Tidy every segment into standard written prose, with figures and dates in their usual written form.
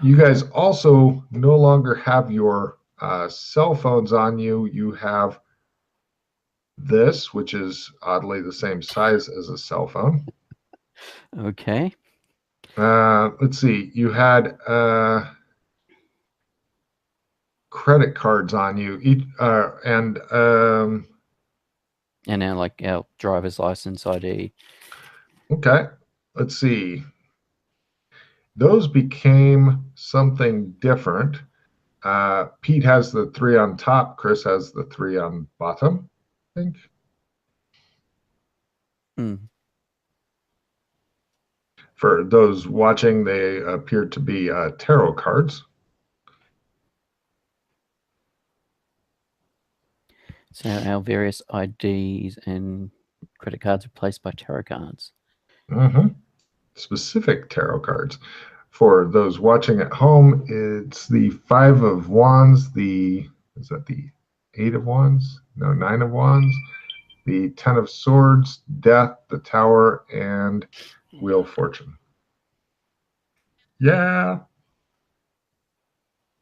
You guys also no longer have your cell phones on you. You have this, which is oddly the same size as a cell phone. Okay. Let's see. You had credit cards on you, and And now, like our driver's license ID. okay. Let's see. Those became something different. Pete has the three on top. Chris has the three on bottom, I think. Hmm. For those watching, they appear to be tarot cards. So our various IDs and credit cards replaced by tarot cards. Hmm. Specific tarot cards. For those watching at home, it's the Five of Wands, is that the Eight of Wands? No, Nine of Wands, the Ten of Swords, Death, the Tower, and Wheel of Fortune. Yeah.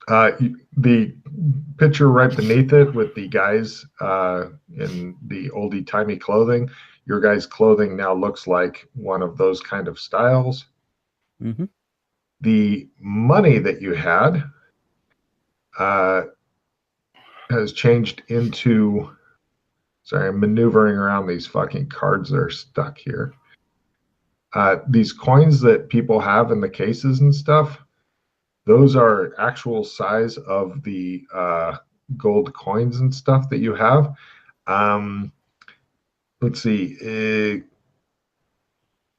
The picture right beneath it with the guys in the oldie timey clothing, your guys' clothing now looks like one of those kind of styles. Mm-hmm. The money that you had uh, has changed into. Sorry, I'm maneuvering around these fucking cards that are stuck here. These coins that people have in the cases and stuff, those are actual size of the gold coins and stuff that you have. Um, let's see.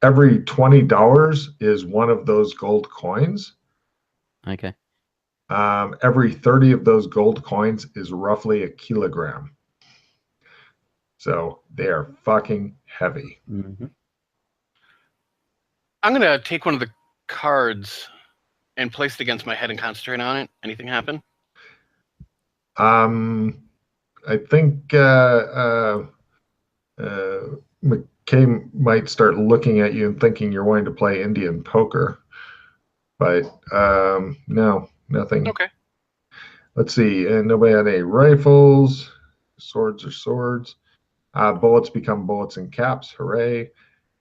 Every $20 is one of those gold coins. Okay. Every 30 of those gold coins is roughly a kilogram. So they are fucking heavy. Mm-hmm. I'm gonna take one of the cards and place it against my head and concentrate on it. Anything happen? Um, I think McKay might start looking at you and thinking you're wanting to play Indian poker, but no, nothing. Okay. Let's see. And nobody had any rifles. Swords are swords. Bullets become bullets and caps. Hooray.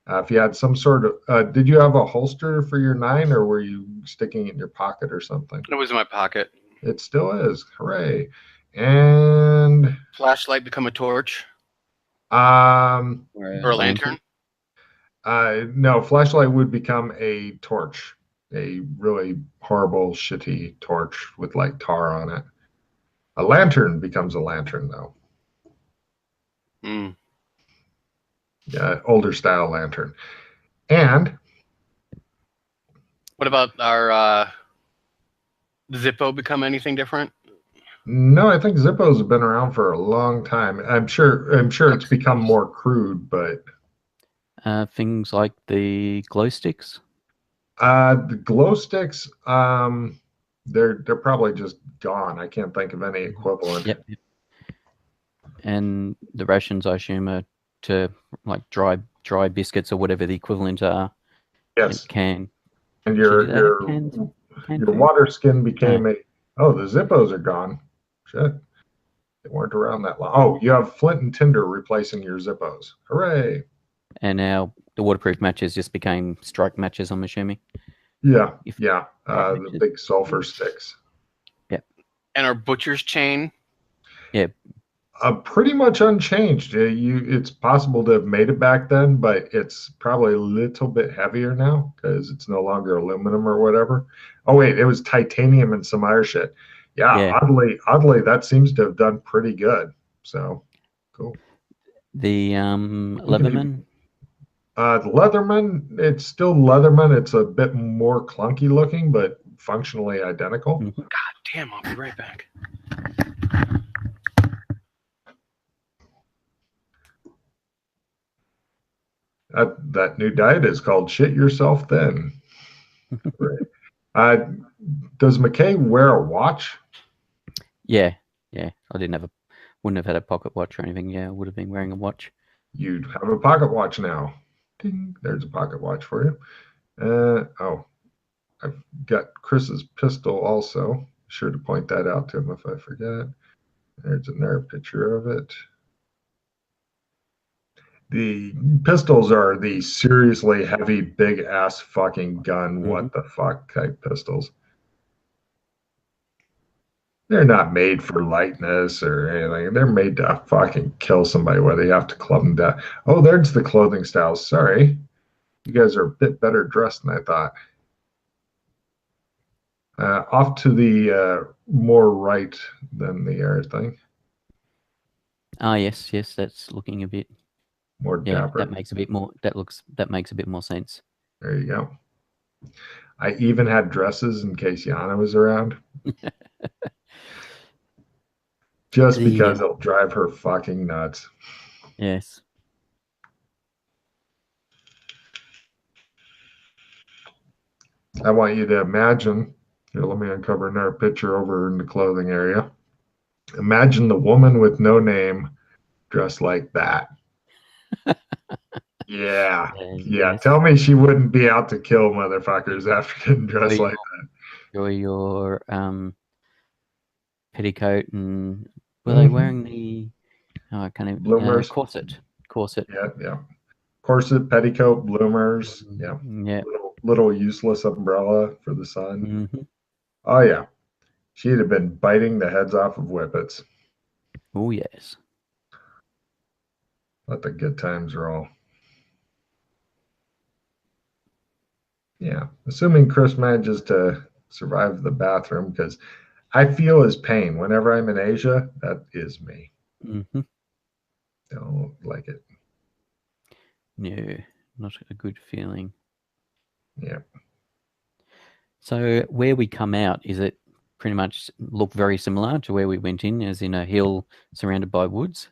If you had some sort of, did you have a holster for your nine or were you sticking it in your pocket or something? It was in my pocket. It still is. Hooray. And Flashlight become a torch um, or a lantern. no, flashlight would become a torch, a really horrible, shitty torch with like tar on it. A lantern becomes a lantern, though. Mm. Yeah, older style lantern. And What about our Zippo become anything different? no, I think Zippos have been around for a long time. I'm sure it's become more crude, but Things like the glow sticks. the glow sticks, they're probably just gone. I can't think of any equivalent. Yep. And the rations, I assume, are to like dry biscuits or whatever the equivalent are. Yes, Can and do they have canned your food? water skin became No. a. Oh, the Zippos are gone. Shit, they weren't around that long. Oh, you have Flint and Tinder replacing your Zippos. Hooray! And now the waterproof matches just became strike matches, I'm assuming. Yeah, If yeah. strike The matches. big sulfur sticks. Yep. And our butcher's chain. Yeah. Pretty much unchanged. It's possible to have made it back then, but it's probably a little bit heavier now because it's no longer aluminum or whatever. Oh wait, it was titanium and some other shit. Yeah, Yeah. oddly, that seems to have done pretty good. So cool. The Leatherman. The Leatherman, it's still Leatherman. It's a bit more clunky looking, but functionally identical. Mhm. Damn, I'll be right back. That new diet is called Shit Yourself Thin. Right. Uh, does McKay wear a watch? Yeah. Yeah. Wouldn't have had a pocket watch or anything. Yeah, I would have been wearing a watch. You'd have a pocket watch now. Ding, there's a pocket watch for you. Oh, I've got Chris's pistol also. Be sure to point that out to him if I forget. There's another picture of it. The pistols are the seriously heavy, big ass fucking gun. What the fuck type pistols. They're not made for lightness or anything. They're made to fucking kill somebody, whether you have to club them down. Oh, there's the clothing styles. Sorry. You guys are a bit better dressed than I thought. Off to the more right than the air thing. Ah, yes, that's looking a bit More dapper. That makes a bit more. That makes a bit more sense. There you go. I even had dresses in case Yana was around. Just because it'll drive her fucking nuts. Yes. I want you to imagine. Here, let me uncover another picture over in the clothing area. Imagine the woman with no name dressed like that. Yeah. Yes. Tell me she wouldn't be out to kill motherfuckers after getting dressed like that. Or your petticoat, and were they wearing the bloomers? Corset. Yeah. Corset, petticoat, bloomers. Yeah. Little useless umbrella for the sun. Oh yeah. She'd have been biting the heads off of whippets. Oh yes. Let the good times roll. Yeah. Assuming Chris manages to survive the bathroom, because I feel his pain whenever I'm in Asia. That is me. Don't like it. No, not a good feeling. Yeah. So where we come out, is it pretty much look very similar to where we went in, as in a hill surrounded by woods?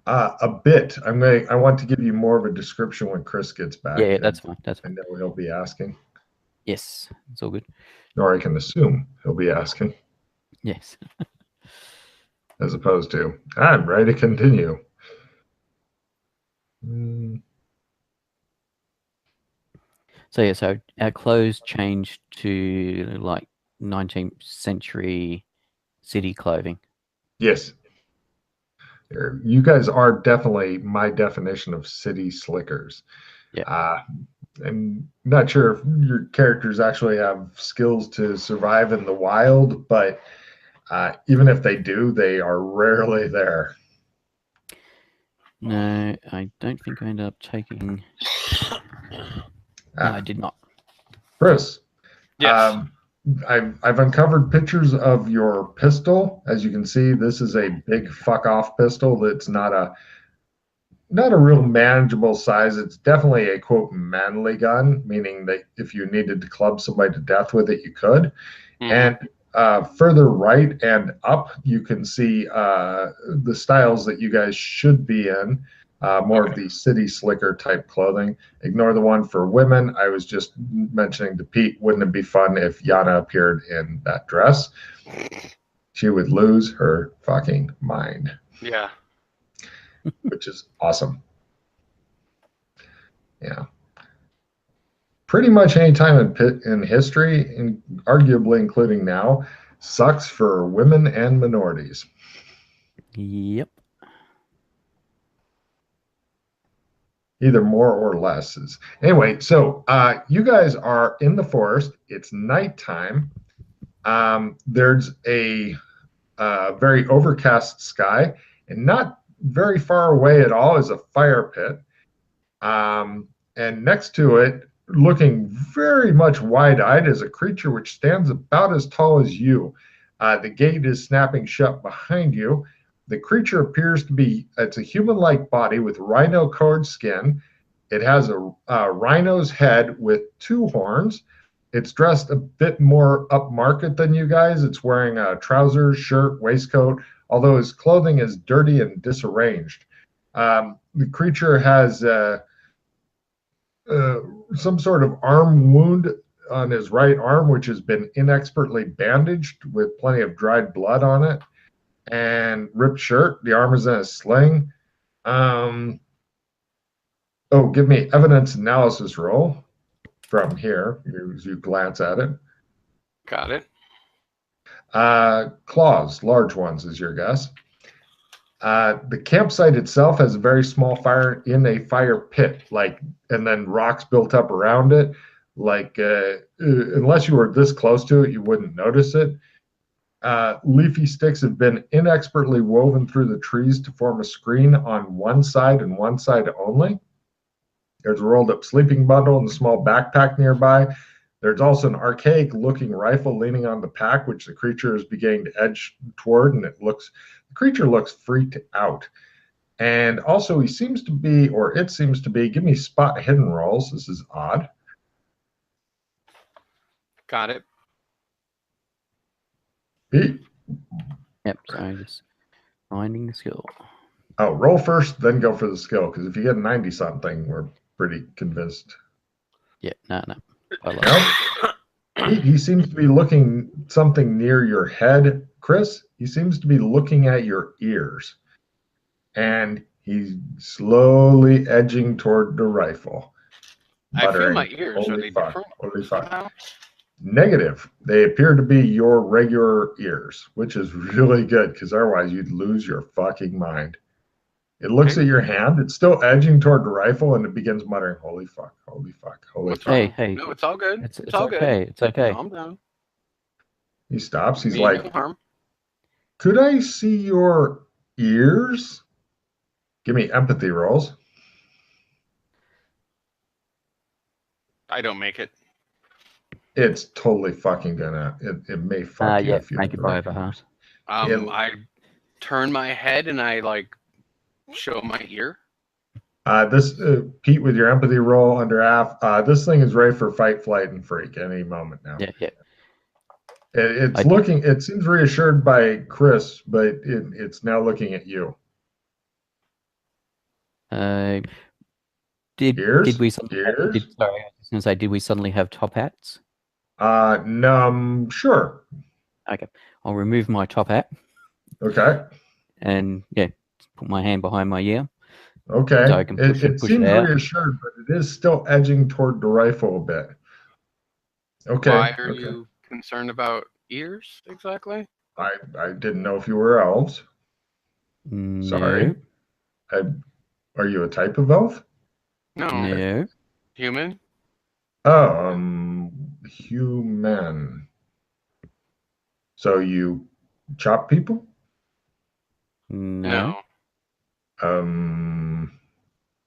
A bit. I want to give you more of a description when Chris gets back. Yeah, that's fine. I know he'll be asking. Yes, it's all good. Or I can assume he'll be asking. Yes. As opposed to, I'm ready to continue. So our clothes changed to like 19th century city clothing. Yes. You guys are definitely my definition of city slickers. Yeah. I'm not sure if your characters actually have skills to survive in the wild, but even if they do, they are rarely there. No, I don't think I ended up taking. No, I did not. Chris. Yes. I've uncovered pictures of your pistol. As you can see, this is a big fuck off pistol. That's not a real manageable size. It's definitely a quote manly gun, meaning that if you needed to club somebody to death with it, you could. And further right and up, you can see the styles that you guys should be in. More of the city slicker type clothing. Ignore the one for women. I was just mentioning to Pete, wouldn't it be fun if Yana appeared in that dress? She would lose her fucking mind. Yeah. Which is awesome. Yeah. Pretty much any time in history, and arguably including now, sucks for women and minorities. Yep. Either more or less. Anyway, so you guys are in the forest. It's nighttime. There's a very overcast sky, and not very far away at all is a fire pit. And next to it, looking very much wide-eyed, is a creature which stands about as tall as you. The gate is snapping shut behind you. The creature appears to be, it's a human-like body with rhino-colored skin. It has a rhino's head with two horns. It's dressed a bit more upmarket than you guys. It's wearing trousers, shirt, waistcoat, although his clothing is dirty and disarranged. The creature has some sort of arm wound on his right arm, which has been inexpertly bandaged with plenty of dried blood on it, and ripped shirt. The arm is in a sling. Give me evidence analysis roll from here as you glance at it. Got it. Claws, large ones is your guess. The campsite itself has a very small fire in a fire pit, and then rocks built up around it. Unless you were this close to it, you wouldn't notice it. Leafy sticks have been inexpertly woven through the trees to form a screen on one side and one side only. There's a rolled up sleeping bundle and a small backpack nearby. There's also an archaic looking rifle leaning on the pack, which the creature is beginning to edge toward, and the creature looks freaked out. And also, it seems to be, give me spot hidden rolls. This is odd. Got it. Pete? Yep, so just finding the skill. Oh, roll first, then go for the skill, because if you get a 90 something, we're pretty convinced. Yeah, no. He seems to be looking something near your head, Chris. He seems to be looking at your ears. And he's slowly edging toward the rifle. I feel my ears. Are they different? Holy fuck. Negative. They appear to be your regular ears, which is really good, because otherwise you'd lose your fucking mind. It looks at your hand. It's still edging toward the rifle, and it begins muttering, "Holy fuck, holy fuck, holy fuck." Hey. No, it's all good. It's all okay. good. It's okay. Calm down. He stops. He's Mean like, no harm. "Could I see your ears?" Give me empathy rolls. I don't make it. It's totally fucking gonna. It may fuck you if you make it by over half. I turn my head and I show my ear. Pete, with your empathy roll under half, this thing is ready for fight, flight, and freak any moment now. Yeah. It seems reassured by Chris, but it's now looking at you. Did we suddenly Ears? sorry, I was going to say, did we suddenly have top hats? No, sure. Okay, I'll remove my top hat. Okay. And put my hand behind my ear. Okay. So I can push it push seems it out. reassured, but it is still edging toward the rifle a bit. Okay. Why are you concerned about ears exactly? I didn't know if you were elves. No. Sorry. Are you a type of elf? No. Human? Oh, human. So you chop people? No.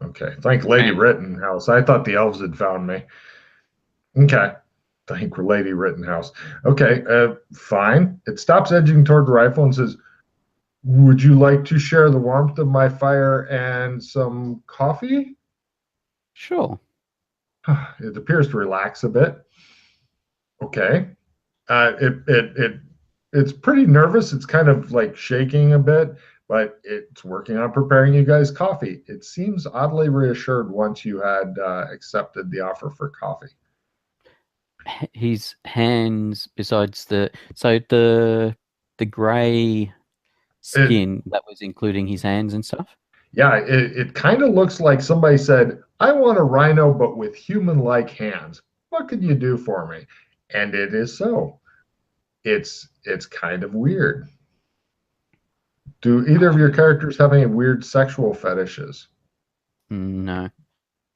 Okay. Thank Lady Rittenhouse. I thought the elves had found me. Okay. Thank Lady Rittenhouse. Okay. Fine. It stops edging toward the rifle and says, "Would you like to share the warmth of my fire and some coffee?" Sure. It appears to relax a bit. Okay. It's pretty nervous. It's kind of like shaking a bit, but it's working on preparing you guys coffee. It seems oddly reassured once you had accepted the offer for coffee. His hands, besides the grey skin, that was including his hands and stuff. Yeah, it kind of looks like somebody said, "I want a rhino, but with human-like hands. What could you do for me?" And it is so. It's kind of weird. Do either of your characters have any weird sexual fetishes? No.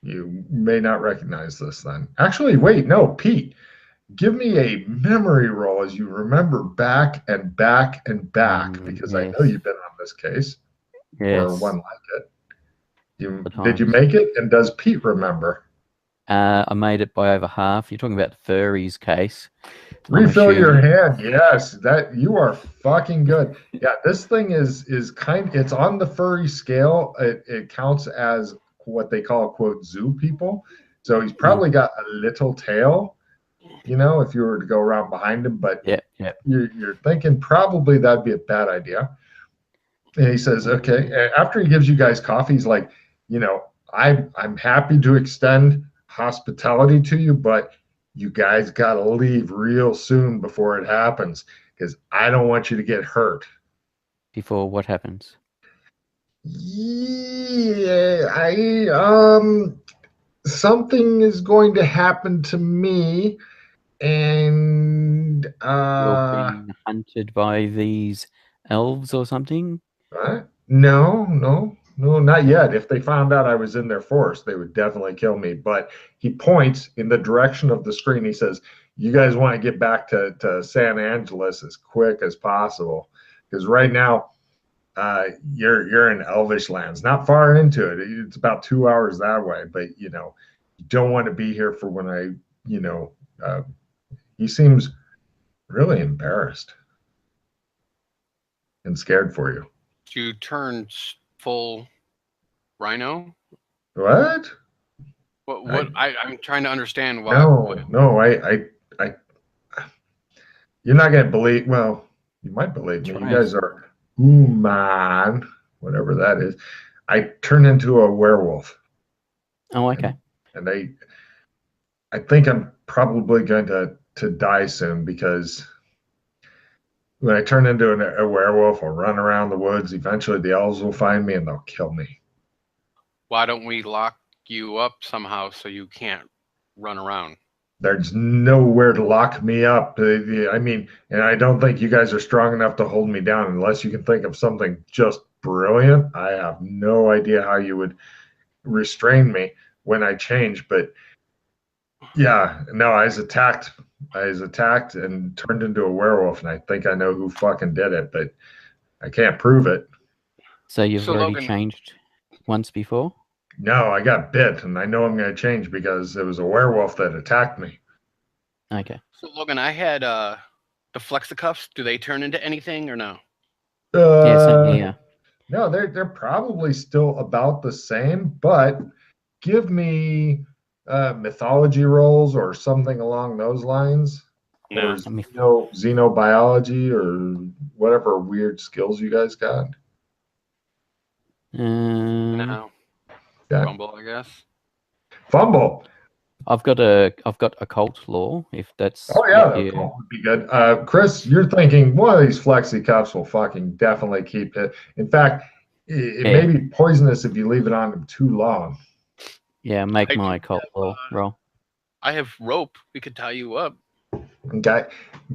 You may not recognize this then. Actually, wait, no, Pete. Give me a memory roll as you remember back and back and back, because I know you've been on this case. Yes. Or one like it. Did you make it? And does Pete remember? I made it by over half. You're talking about the furries case. Refill your hand. Yes, that you are fucking good. Yeah, this thing is it's on the furry scale. It counts as what they call, quote, zoo people. So he's probably got a little tail, if you were to go around behind him. But you're thinking probably that'd be a bad idea. And he says, okay. After he gives you guys coffee, he's like, I'm happy to extend hospitality to you, but you guys got to leave real soon before it happens, because I don't want you to get hurt. Before what happens? Yeah, something is going to happen to me, and You're being hunted by these elves or something? No, not yet. If they found out I was in their force, they would definitely kill me. But he points in the direction of the screen. He says, "You guys want to get back to San Angeles as quick as possible, because right now you're in Elvish lands, not far into it. It's about 2 hours that way. But you don't want to be here for when I, you know." He seems really embarrassed and scared for you. You turned full rhino? What? I'm trying to understand why. No, I you're not gonna believe. Well, you might believe me. You guys are human, whatever that is. I turned into a werewolf. Oh, okay. And I think I'm probably going to die soon, because when I turn into a werewolf, I'll run around the woods. Eventually, the elves will find me and they'll kill me. Why don't we lock you up somehow so you can't run around? There's nowhere to lock me up. I mean, and I don't think you guys are strong enough to hold me down unless you can think of something just brilliant. I have no idea how you would restrain me when I change, but yeah, no, I was attacked. And turned into a werewolf, and I think I know who fucking did it, but I can't prove it. So you've already changed once before? No, I got bit, and I know I'm going to change because it was a werewolf that attacked me. Okay. So Logan, I had the flexicuffs. Do they turn into anything or no? Yeah. No, they're probably still about the same, but give me mythology rolls or something along those lines. No. Or xenobiology or whatever weird skills you guys got. No. Yeah. Fumble, I guess. Fumble. I've got occult lore, if that's. Oh yeah, occult would be good. Chris, you're thinking one of these flexi cups will fucking definitely keep it. In fact, it may be poisonous if you leave it on them too long. Yeah, make my occult lore roll. I have rope. We could tie you up. Okay,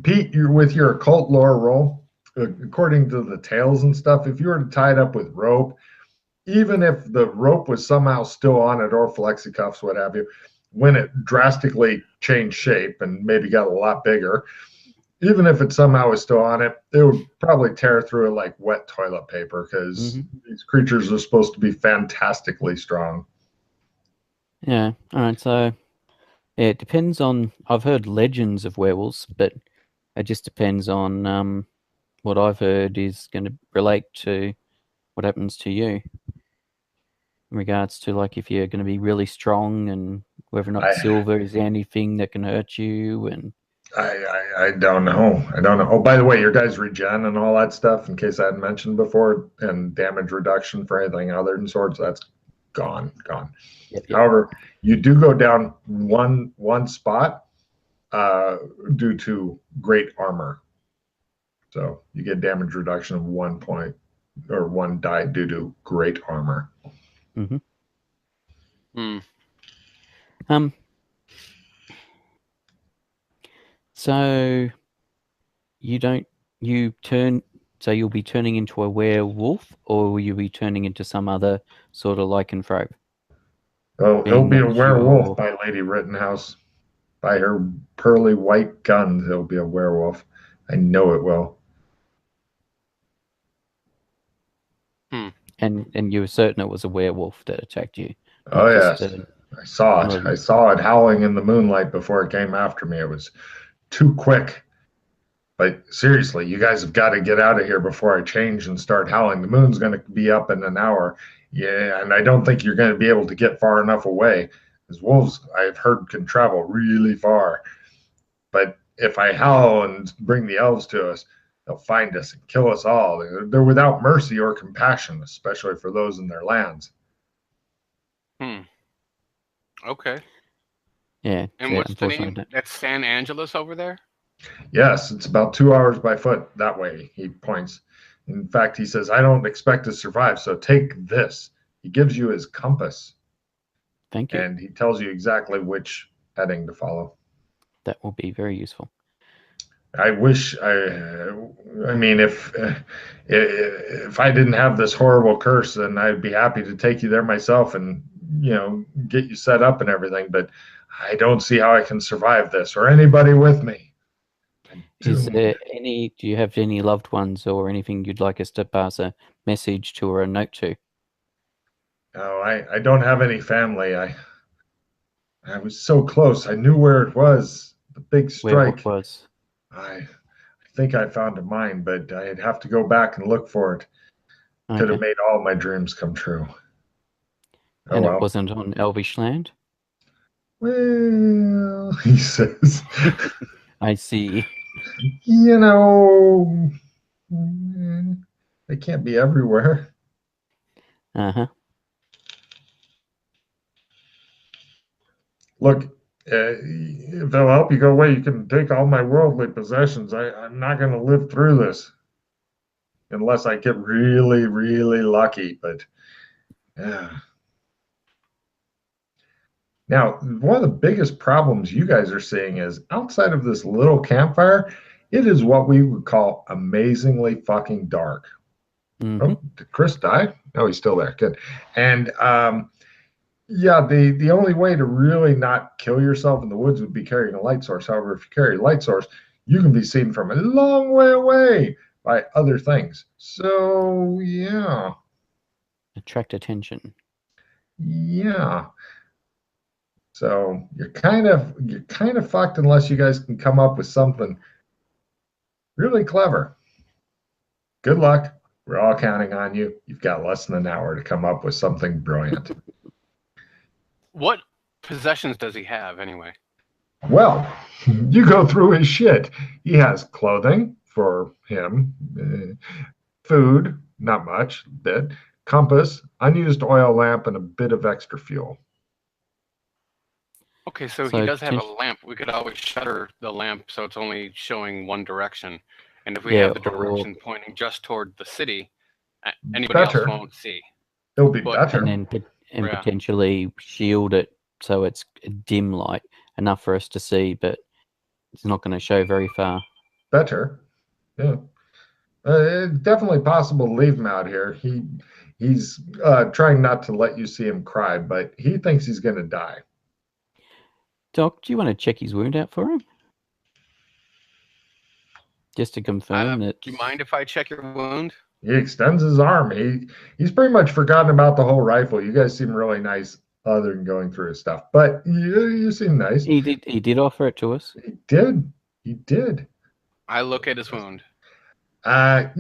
Pete, you're with your occult lore roll. According to the tales and stuff, if you were to tie it up with rope, even if the rope was somehow still on it or flexi cuffs, what have you, when it drastically changed shape and maybe got a lot bigger, even if it somehow was still on it, it would probably tear through it like wet toilet paper, because these creatures are supposed to be fantastically strong. Yeah. All right. So it depends on. I've heard legends of werewolves, but it just depends on what I've heard is going to relate to what happens to you in regards to, like, if you're going to be really strong and whether or not silver is anything that can hurt you. And I don't know. Oh, by the way, your guys regen and all that stuff, in case I hadn't mentioned before, and damage reduction for anything other than swords, that's gone. Yep. However, you do go down one spot due to great armor. So you get damage reduction of 1 point or 1 die due to great armor. So you'll be turning into a werewolf, or will you be turning into some other sort of lycanthrope? Oh, he'll be a werewolf by Lady Rittenhouse. By her pearly white guns, he'll be a werewolf. I know it will. And you were certain it was a werewolf that attacked you? Oh yes, I saw it. I saw it howling in the moonlight before it came after me. It was too quick. But seriously, you guys have got to get out of here before I change and start howling. The moon's going to be up in an hour. Yeah, and I don't think you're going to be able to get far enough away. Because wolves, I've heard, can travel really far. But if I howl and bring the elves to us, they'll find us and kill us all. They're without mercy or compassion, especially for those in their lands. Okay. Yeah. And what's the name? That's San Angeles over there? Yes, it's about 2 hours by foot that way, he points. In fact, he says, I don't expect to survive, so take this. He gives you his compass. Thank you. And he tells you exactly which heading to follow. That will be very useful. I wish I mean, if I didn't have this horrible curse, then I'd be happy to take you there myself and get you set up and everything. But I don't see how I can survive this or anybody with me. I'm Is doomed. there any? Do you have any loved ones or anything you'd like us to pass a message to or a note to? No, I don't have any family. I was so close. I knew where it was. The big Where what strike. was? I think I found a mine, but I'd have to go back and look for it. Could have Okay. made all my dreams come true. Oh And it well. wasn't on Elvish land? Well, he says, I see. you know, they can't be everywhere. Uh-huh. Look, if it'll help you go away, you can take all my worldly possessions. I'm not going to live through this unless I get really, really lucky. But yeah. Now, one of the biggest problems you guys are seeing is outside of this little campfire, it is what we would call amazingly fucking dark. Mm-hmm. Oh, did Chris die? No, he's still there. Good. And yeah, the only way to really not kill yourself in the woods would be carrying a light source. However, if you carry a light source, you can be seen from a long way away by other things. So yeah, Attract attention. yeah. So you're kind of fucked unless you guys can come up with something really clever. Good luck. We're all counting on you. You've got less than an hour to come up with something brilliant. What possessions does he have anyway? Well, you go through his shit. He has clothing for him, food, not much, bit, compass, unused oil lamp, and a bit of extra fuel. Okay, so he So does have a lamp. We could always shutter the lamp so it's only showing one direction. And if we Yeah, have the direction pointing just toward the city, anybody else Better. won't see. It'll be But- better. and then Yeah. potentially shield it so it's a dim light enough for us to see, but it's not going to show very far. Better. Yeah. It's definitely possible to leave him out here. He's trying not to let you see him cry, but he thinks he's going to die. Doc, do you want to check his wound out for him? Just to confirm that. Do you mind if I check your wound? He extends his arm. He's pretty much forgotten about the whole rifle. You guys seem really nice other than going through his stuff, but you seem nice. He did offer it to us. He did. I look at his wound. Yeah,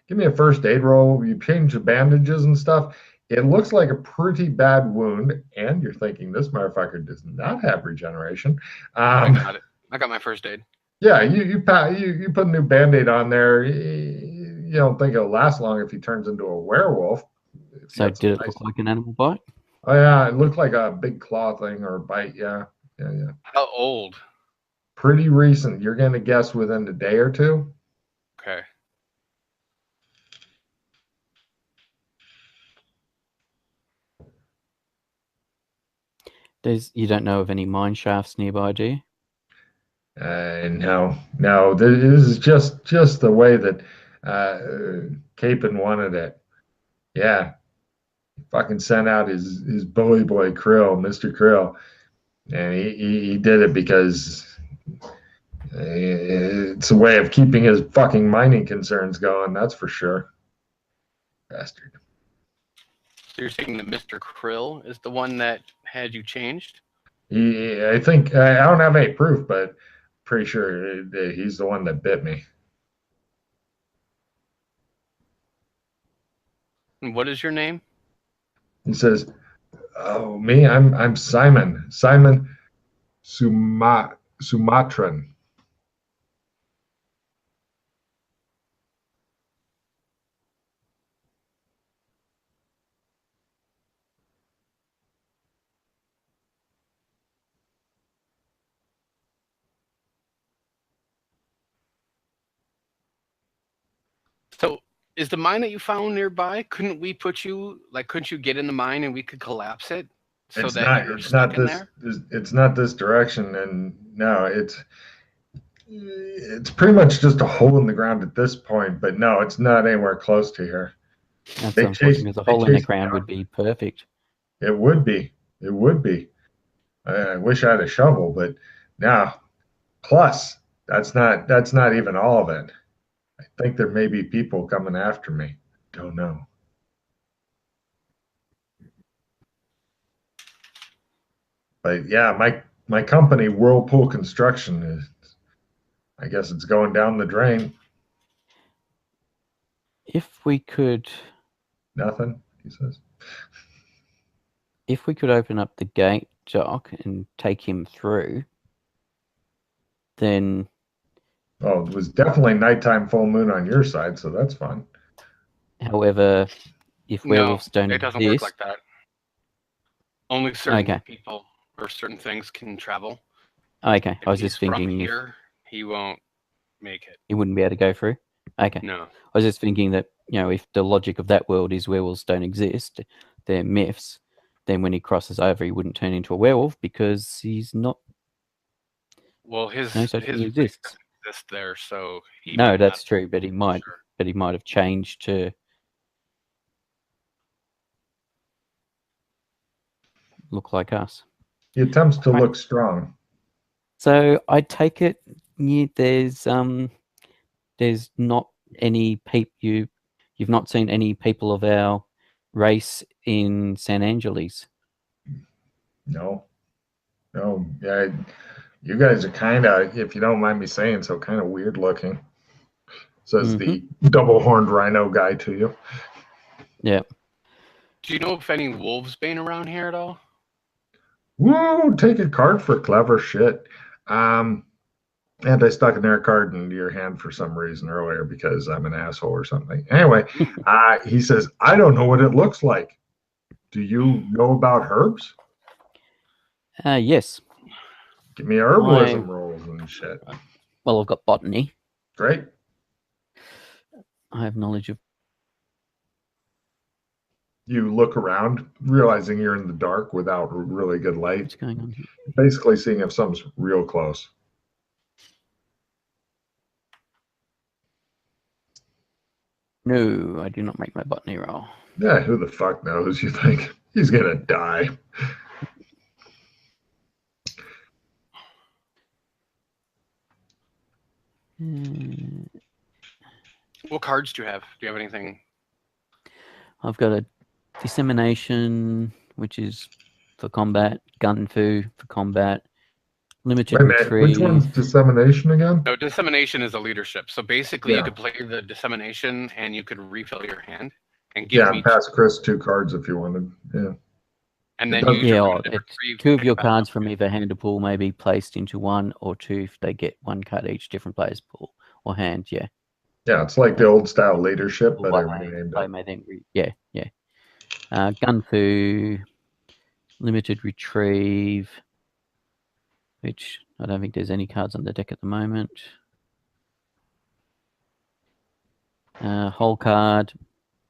give me a first aid roll. You change the bandages and stuff. It looks like a pretty bad wound, and you're thinking this motherfucker does not have regeneration. I got it. I got my first aid. Yeah, you put a new band-aid on there. You don't think it'll last long if he turns into a werewolf. So did it look like an animal bite? Oh yeah, it looked like a big claw thing or a bite. Yeah. How old? Pretty recent. You're gonna guess within a day or two. Okay. You don't know of any mine shafts nearby, do you? No. This is just the way that Capon wanted it. Yeah, he fucking sent out his bully boy Krill, Mr. Krill, and he did it because it's a way of keeping his fucking mining concerns going. That's for sure. Bastard. So you're saying that Mr. Krill is the one that had you changed? I think I don't have any proof, but pretty sure he's the one that bit me. And what is your name? He says, "Oh, me? I'm Simon. Simon Sumatran." So is the mine that you found nearby? Couldn't we put you couldn't you get in the mine and we could collapse it so It's that not. you're It's stuck not in this. there? It's not this direction, and no, It's pretty much just a hole in the ground at this point, but no, it's not anywhere close to here. That's They unfortunate chased. because a They hole in the chased me ground down. would be perfect. It would be. It would be. I wish I had a shovel, but now plus that's not even all of it. I think there may be people coming after me. Don't know. But yeah, my company Whirlpool Construction is. I guess it's going down the drain. If we could Nothing, he says. open up the gate, Jock, and take him through, then Oh, it was definitely nighttime full moon on your side, so that's fun. however, if No, werewolves don't it doesn't work exist, like that. Only certain Okay. people or certain things can travel. okay, If I was he's just from thinking if here, he won't make it. he wouldn't be able to go through. Okay, No. I was just thinking that if the logic of that world is werewolves don't exist, they're myths, then when he crosses over, he wouldn't turn into a werewolf because he's not. Well, his No such his thing race exists. doesn't exist there, so he No, might that's not. true, but he might. Sure. But he might have changed to look like us. He attempts to Right. look strong. So I take it there's not any you've not seen any people of our race in San Angeles. No, no, yeah, you guys are kind of, if you don't mind me saying so, kind of weird looking. Says the double horned rhino guy to you. Yeah. Do you know if any wolves bane around here at all? Woo! Take a card for clever shit. And I stuck an air card into your hand for some reason earlier because I'm an asshole or something. Anyway, he says, I don't know what it looks like. Do you know about herbs? Yes. Give me herbalism rolls and shit. Well, I've got botany. Great. I have knowledge of. You look around, realizing you're in the dark without really good light. What's going on here? Basically, seeing if something's real close. No, I do not make my botany roll. Yeah, who the fuck knows? You think he's gonna die? What cards do you have? Do you have anything? I've got a dissemination, which is for combat, gun fu for combat, limited Wait a minute, retrieve. which one's dissemination again? No, dissemination is a leadership. So basically, Yeah. you could play the dissemination and you could refill your hand and give Yeah, me and pass Chris 2 cards if you wanted. Yeah. and it then does- use your Yeah, limited it's retrieve two to of pick your back cards up. from either hand or pool may be placed into one or two if they get one card each, different players' pool or hand. Yeah. Yeah, it's like the old style leadership, but While everybody named play it. may then yeah. Gun fu, limited retrieve, which I don't think there's any cards on the deck at the moment. Whole card.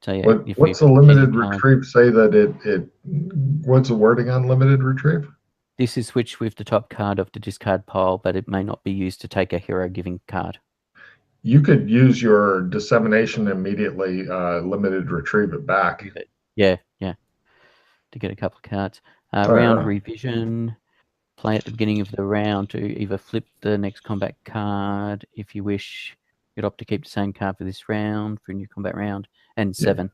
So yeah, What's the limited retrieve say that it what's the wording on limited retrieve? This is switched with the top card of the discard pile, but it may not be used to take a hero giving card. You could use your dissemination immediately, limited retrieve it back. Yeah, to get a couple of cards. Oh, Round yeah. revision. Play at the beginning of the round to either flip the next combat card if you wish. You'd opt to keep the same card for this round for a new combat round. And 7.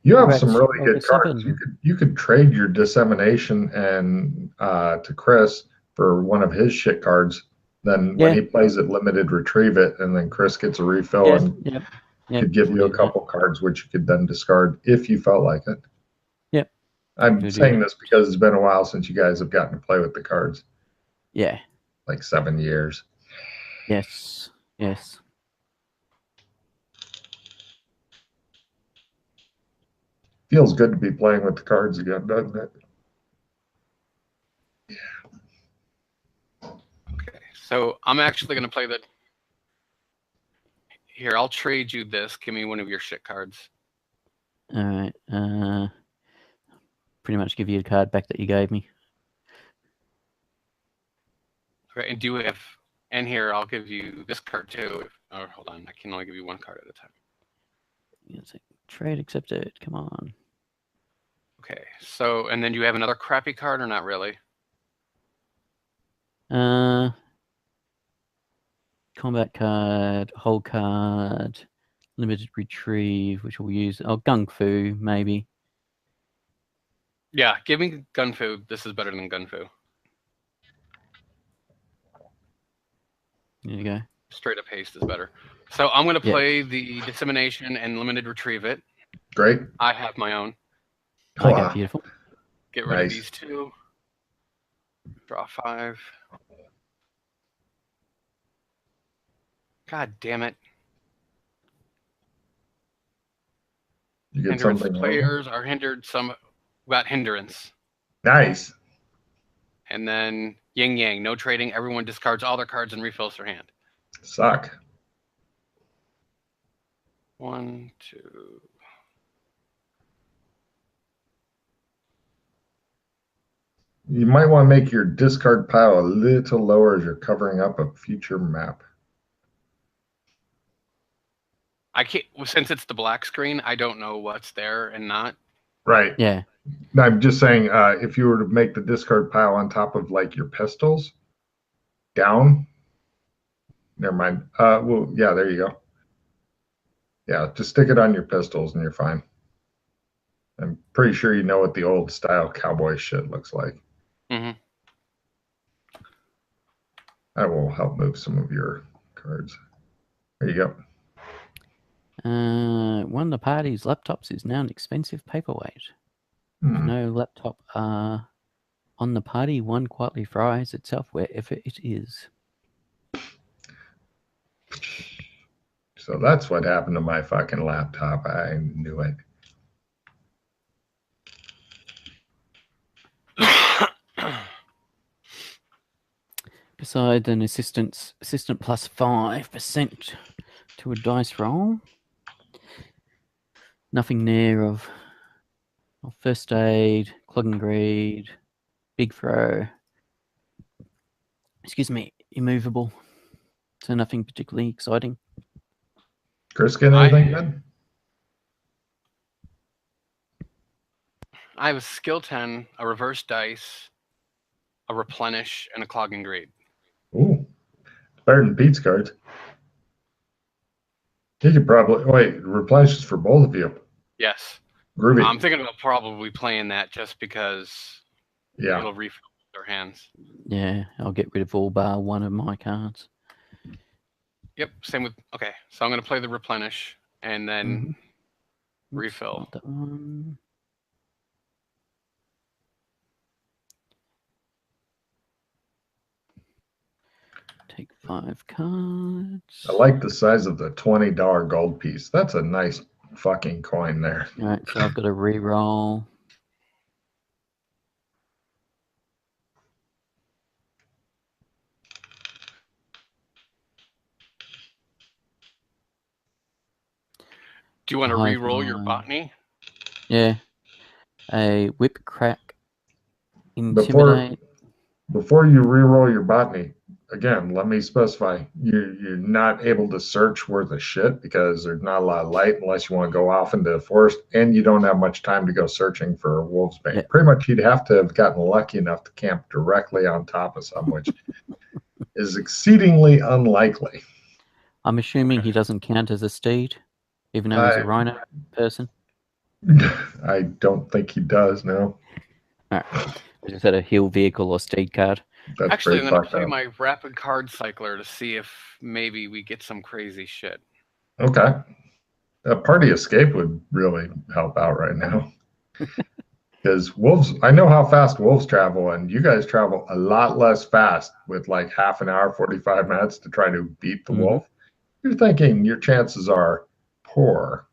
You have Congrats, some really rolled a good cards. 7. You could trade your dissemination and to Chris for one of his shit cards. Then when he plays it, limited retrieve it, and then Chris gets a refill and could give you a couple cards which you could then discard if you felt like it. Yep. I'm saying this because it's been a while since you guys have gotten to play with the cards. Yeah. Like 7 years. Yes. Feels good to be playing with the cards again, doesn't it? Okay, so I'm actually going to play the. Here, I'll trade you this. Give me one of your shit cards. All right. Pretty much give you a card back that you gave me. Okay, and do you have And here, I'll give you this card too. Oh, hold on. I can only give you one card at a time. It's like, trade accepted. Come on. Okay. So, and then you have another crappy card or not really? Combat card, whole card, limited retrieve, which we'll use. Oh, Gung Fu, maybe. Yeah, give me Gun Fu. This is better than Gun Fu. There you go. Straight up haste is better. So I'm going to play the Dissemination and Limited Retrieve it. Great. I have my own. Okay, beautiful. Get rid of these two. Draw 5. God damn it. You get Hindrance something players are hindered. Some got hindrance. Nice. And then yin yang, no trading. Everyone discards all their cards and refills their hand. Suck. 1, 2. You might want to make your discard pile a little lower as you're covering up a future map. I can't, since it's the black screen, I don't know what's there and not. Right. Yeah. I'm just saying, if you were to make the discard pile on top of like your pistols, down. Never mind. Well, yeah, there you go. Yeah, just stick it on your pistols and you're fine. I'm pretty sure you know what the old style cowboy shit looks like. Mm-hmm. I will help move some of your cards. There you go. One of the party's laptops is now an expensive paperweight. If no laptop on the party, one quietly fries itself wherever it is. So that's what happened to my fucking laptop. I knew it. Besides an assistant plus 5% to a dice roll. Nothing there of first aid, clog and greed, big throw. Excuse me, immovable. So nothing particularly exciting. Chris, get anything good? I have a skill 10, a reverse dice, a replenish, and a clog and greed. Ooh, better than Pete's cards. He could probably replenish this for both of you. Yes. Groovy. I'm thinking about probably playing that just because it'll refill their hands. Yeah, I'll get rid of all bar one of my cards. Yep, same with... Okay, so I'm going to play the replenish and then refill. That one. Take 5 cards. I like the size of the $20 gold piece. That's a nice fucking coin there. All right, so I've got to re-roll. Do you want to re-roll your botany? Yeah. A whip, crack, intimidate. Before you re-roll your botany, again, let me specify, you're not able to search worth a shit because there's not a lot of light unless you want to go off into the forest, and you don't have much time to go searching for a wolf's bane. Yeah. Pretty much you'd have to have gotten lucky enough to camp directly on top of some, which is exceedingly unlikely. I'm assuming he doesn't count as a steed, even though he's a rhino person. I don't think he does, no. All right. I just had a hill vehicle or steed card. That's actually, I'm going to play my rapid card cycler to see if maybe we get some crazy shit. Okay. A party escape would really help out right now. Because wolves, I know how fast wolves travel, and you guys travel a lot less fast with like half an hour, 45 minutes to try to beat the wolf. You're thinking your chances are poor.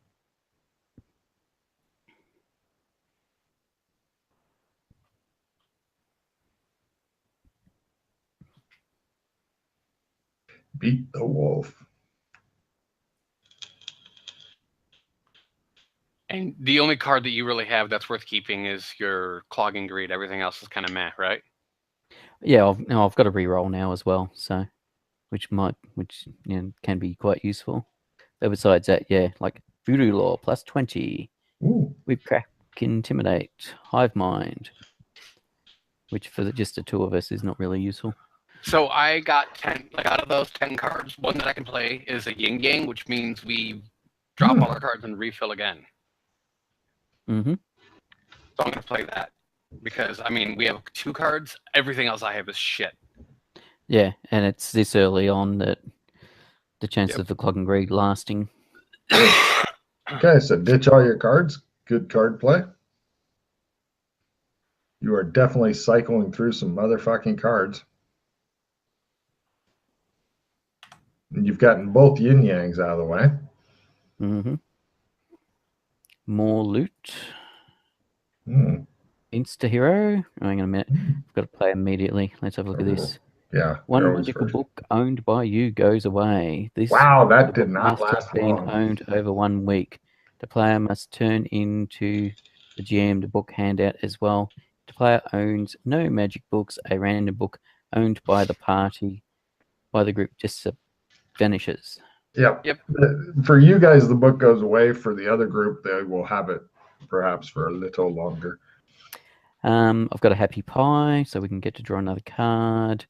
Beat the wolf. And the only card that you really have that's worth keeping is your clogging greed. Everything else is kind of meh, right? Yeah, I've got a reroll now as well. So which can be quite useful. But besides that, yeah, like voodoo law plus 20, Ooh. whip crack, intimidate, hive mind, which for just the two of us is not really useful. So I got 10. Like out of those 10 cards, one that I can play is a yin yang, which means we drop all our cards and refill again. Mm-hmm. So I'm going to play that because I mean we have 2 cards. Everything else I have is shit. Yeah, and it's this early on that the chance of the clog and greed lasting. Okay, so ditch all your cards. Good card play. You are definitely cycling through some motherfucking cards. And you've gotten both yin yangs out of the way. Mm-hmm. More loot. Insta hero. Hang on a minute. I've got to play immediately. Let's have a look at this. Yeah. One magical book owned by you goes away. This wow, that did not must last have been long. owned over 1 week. The player must turn into the GM the book handout as well. The player owns no magic books. A random book owned by the party, by the group, just vanishes. Yep. For you guys, the book goes away. For the other group, they will have it perhaps for a little longer. I've got a happy pie, so we can get to draw another card.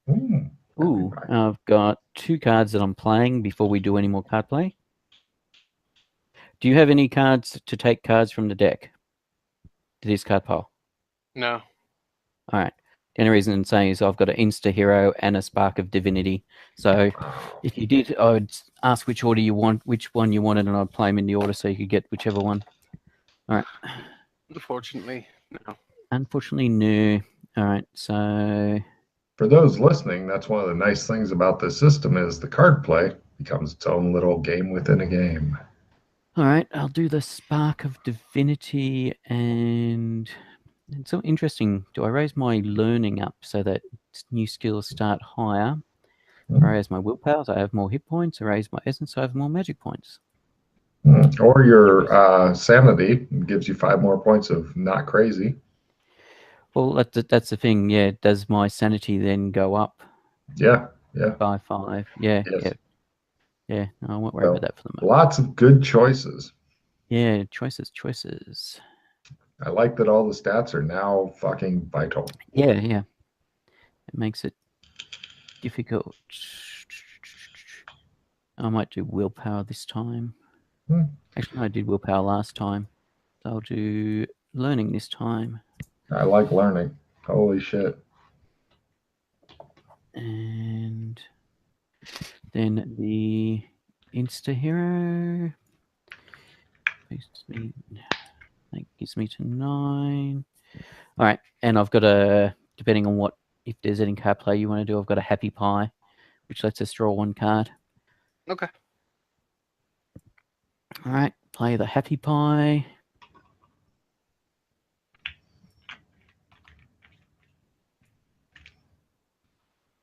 Ooh, I've got 2 cards that I'm playing before we do any more card play. Do you have any cards to take cards from the deck to this card pile? No. All right. The only reason I'm saying is I've got an Insta Hero and a Spark of Divinity. So if you did, I would ask which order you want, which one you wanted, and I'd play them in the order so you could get whichever one. All right. Unfortunately, no. Unfortunately, no. All right. So for those listening, that's one of the nice things about this system is the card play becomes its own little game within a game. All right. I'll do the Spark of Divinity and... It's so interesting. Do I raise my learning up so that new skills start higher? I raise my willpower, so I have more hit points. I raise my essence, so I have more magic points. Or your sanity gives you 5 more points of not crazy. Well, that's the thing. Yeah, does my sanity then go up? Yeah. By 5. Yeah. Yes. Yeah. No, I won't worry about that for the moment. Lots of good choices. Yeah, choices. I like that all the stats are now fucking vital. Yeah. It makes it difficult. I might do willpower this time. Actually, I did willpower last time. So I'll do learning this time. I like learning. Holy shit. And then the Insta Hero that gives me to 9. All right, and I've got depending on if there's any card play you want to do, I've got a happy pie, which lets us draw 1 card. Okay. All right, play the happy pie.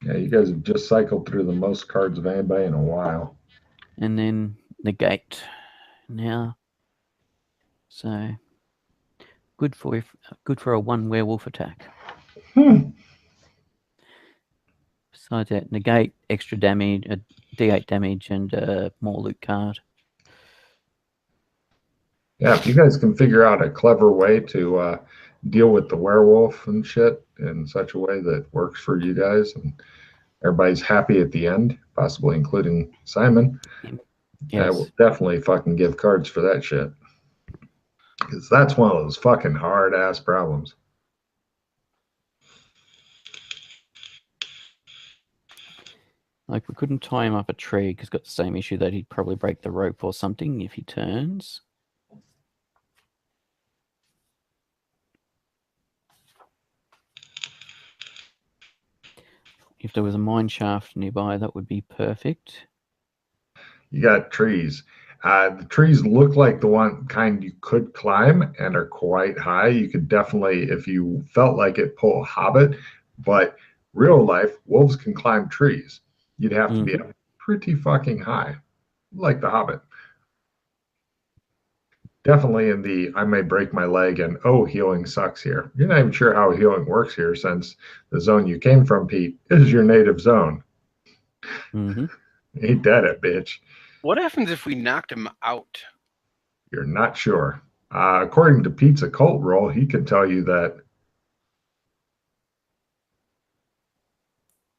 Yeah, you guys have just cycled through the most cards of anybody in a while. And then negate now. So good for a 1 werewolf attack. Besides that, negate, extra damage, D8 damage, and more loot card. Yeah, if you guys can figure out a clever way to deal with the werewolf and shit in such a way that works for you guys and everybody's happy at the end, possibly including Simon, I will definitely fucking give cards for that shit. Because that's one of those fucking hard-ass problems. Like, we couldn't tie him up a tree because he's got the same issue that he'd probably break the rope or something if he turns. If there was a mine shaft nearby, that would be perfect. You got trees. The trees look like the one kind you could climb and are quite high. You could definitely, if you felt like it, pull a hobbit. But real life, wolves can climb trees. You'd have to be up pretty fucking high, like the hobbit. Definitely in the I may break my leg and oh, healing sucks here. You're not even sure how healing works here since the zone you came from, Pete, is your native zone. Mm-hmm. Ain't that a bitch? What happens if we knocked him out? You're not sure. According to Pizza Cult Roll, he can tell you that.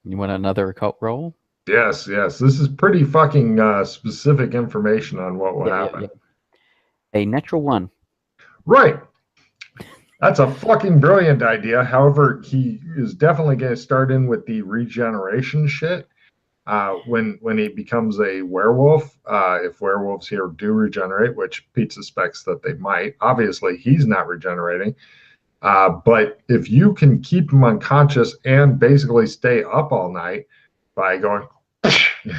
You want another occult roll? Yes, yes. This is pretty fucking specific information on what will happen. Yeah. A natural 1. Right. That's a fucking brilliant idea. However, he is definitely going to start in with the regeneration shit. When he becomes a werewolf, if werewolves here do regenerate, which Pete suspects that they might, obviously he's not regenerating. But if you can keep him unconscious and basically stay up all night by going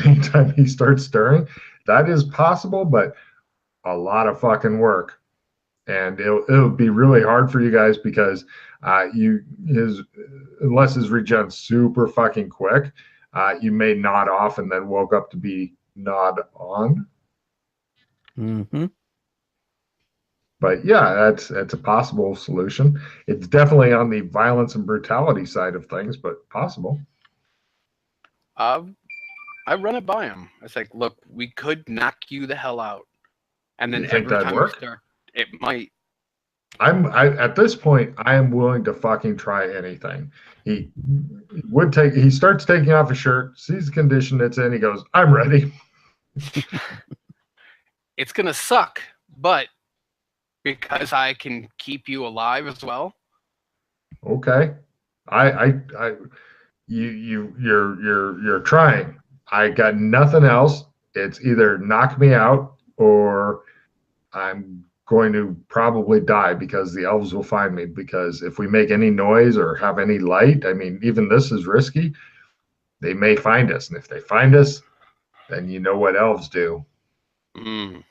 anytime he starts stirring, that is possible, but a lot of fucking work. And it'll be really hard for you guys because unless his regen's super fucking quick, you may nod off and then woke up to be nod on. Mm-hmm. But yeah, that's a possible solution. It's definitely on the violence and brutality side of things, but possible. I run it by him. It's like, look, we could knock you the hell out, and then You think every that'd time work? you start, it might. At this point, I am willing to fucking try anything. He he starts taking off his shirt, sees the condition it's in, he goes, I'm ready. It's gonna suck, but because I can keep you alive as well. Okay. You're trying. I got nothing else. It's either knock me out or I'm going to probably die because the elves will find me. Because if we make any noise or have any light, I mean, even this is risky. They may find us, and if they find us, then you know what elves do. Damn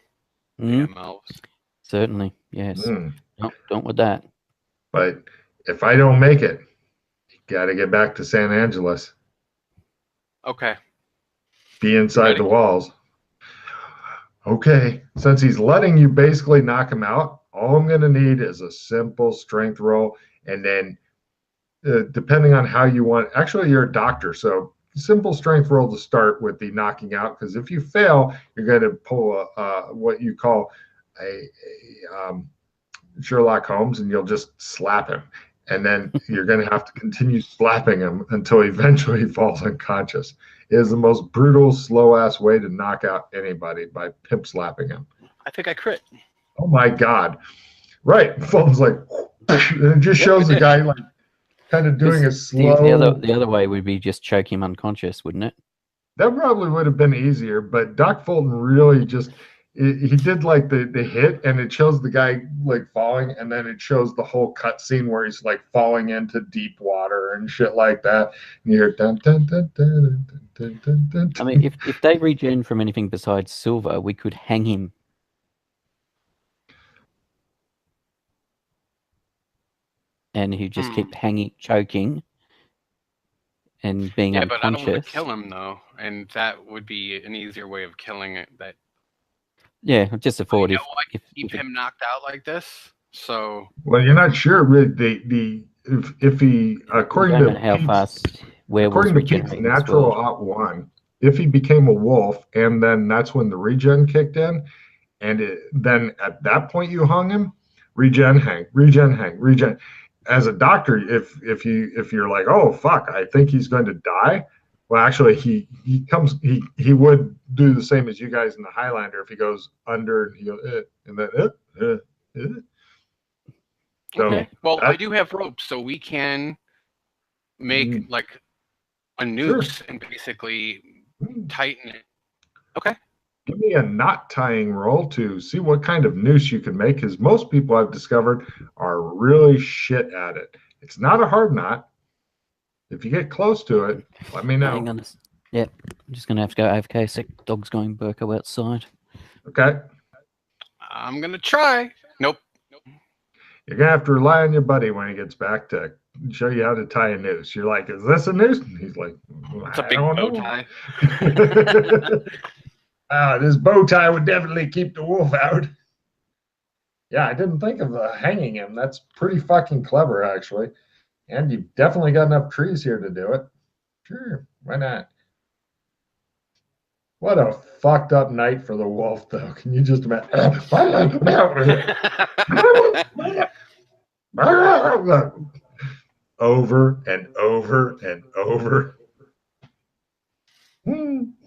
elves. Certainly, yes. No, don't with that. But if I don't make it, you got to get back to San Angeles. Okay. Be inside the walls. Okay. Since he's letting you basically knock him out, all I'm going to need is a simple strength roll. And then, depending on how you want, actually, you're a doctor. So, simple strength roll to start with the knocking out. Because if you fail, you're going to pull what you call a Sherlock Holmes, and you'll just slap him. And then you're going to have to continue slapping him until eventually he falls unconscious. It is the most brutal, slow-ass way to knock out anybody, by pimp slapping him. I think I crit. Oh, my God. Right. Fulton's like, and it just shows the guy like kind of doing a slow... The other way would be just choke him unconscious, wouldn't it? That probably would have been easier, but Doc Fulton really just... He did like the hit, and it shows the guy like falling, and then it shows the whole cut scene where he's like falling into deep water and shit like that. And you hear dun, dun, dun, dun, dun, dun, dun. I mean, if they regen from anything besides silver, we could hang him. And he'd just keep choking and being unconscious. But I don't want to kill him though, and that would be an easier way of killing it. That. Yeah, just a thought. If him knocked out like this, so. Well, you're not sure. If he according to Pete's natural @1, if he became a wolf, and then that's when the regen kicked in, and then at that point you hung him, regen. As a doctor, if you're like, oh fuck, I think he's going to die. Well, actually, he would do the same as you guys in the Highlander. If he goes under, he goes, and then So, okay. Well, I do have ropes, so we can make like a noose and basically tighten it. Okay. Give me a knot tying roll to see what kind of noose you can make, because most people I've discovered are really shit at it. It's not a hard knot. If you get close to it, let me know. Hang on. Yeah, I'm just going to have to go AFK. Sick dog's going Burko outside. Okay. I'm going to try. Nope. You're going to have to rely on your buddy when he gets back to show you how to tie a noose. You're like, is this a noose? And he's like, it's a big bow tie. This bow tie would definitely keep the wolf out. Yeah, I didn't think of hanging him. That's pretty fucking clever, actually. And you've definitely got enough trees here to do it. Sure, why not? What a fucked up night for the wolf, though. Can you just imagine? Over and over and over.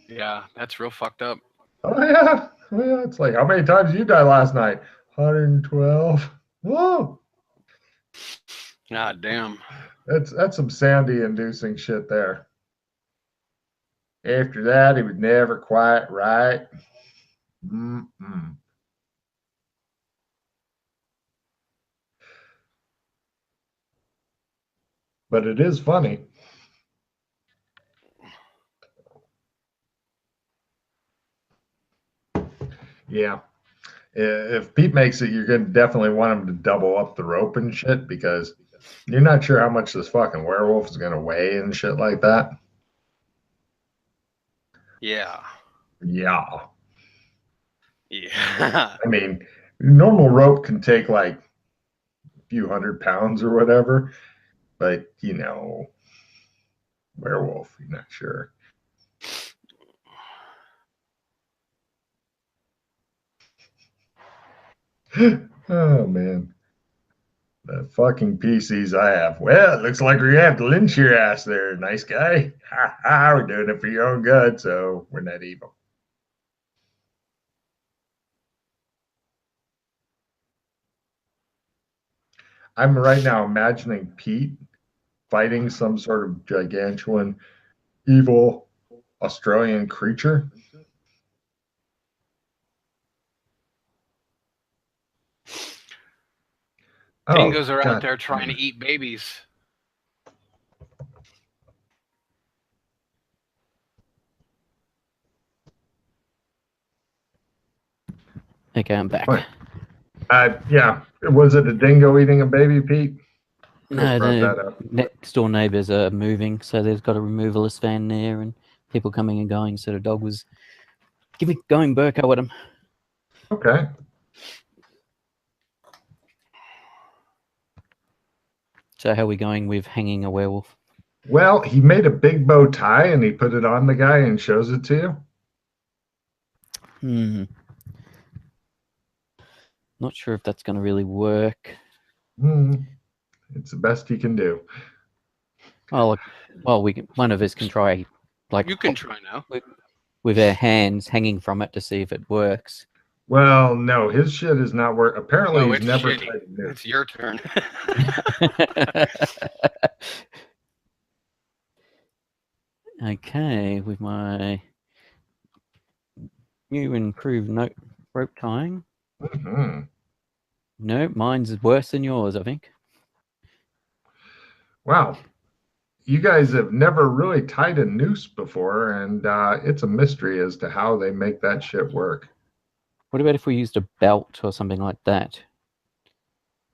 Yeah, that's real fucked up. Oh yeah. Oh, yeah. It's like, how many times did you die last night? 112. Whoa. God damn. That's some Sandy-inducing shit there. After that, he was never quite right. Mm-mm. But it is funny. Yeah. If Pete makes it, you're going to definitely want him to double up the rope and shit because you're not sure how much this fucking werewolf is going to weigh and shit like that. Yeah. Yeah. Yeah. I mean, normal rope can take like a few 100 pounds or whatever, but werewolf, you're not sure. Oh man, the fucking PCs I have. Well, it looks like we have to lynch your ass there, nice guy. Ha ha, we're doing it for your own good, so we're not evil. I'm right now imagining Pete fighting some sort of gigantuan, evil Australian creature. Dingoes Oh, are out God. there trying to eat babies. Okay, I'm back. What? Yeah. Was it a dingo eating a baby, Pete? No, Brought that the up. next door neighbours are moving, so they've got a removalist van there and people coming and going. So the dog was going Burko at him. Okay. So how are we going with hanging a werewolf? Well, he made a big bow tie and he put it on the guy and shows it to you. Not sure if that's going to really work. It's the best he can do. Oh, well, one of us can try. Like you can try now with our hands hanging from it to see if it works. Well, no, his shit is not work. Apparently, no, he's never shitty. tried to do. It's your turn. Okay, with my new improved rope tying. Mm-hmm. No, mine's worse than yours, I think. Wow. You guys have never really tied a noose before, and it's a mystery as to how they make that shit work. What about if we used a belt or something like that?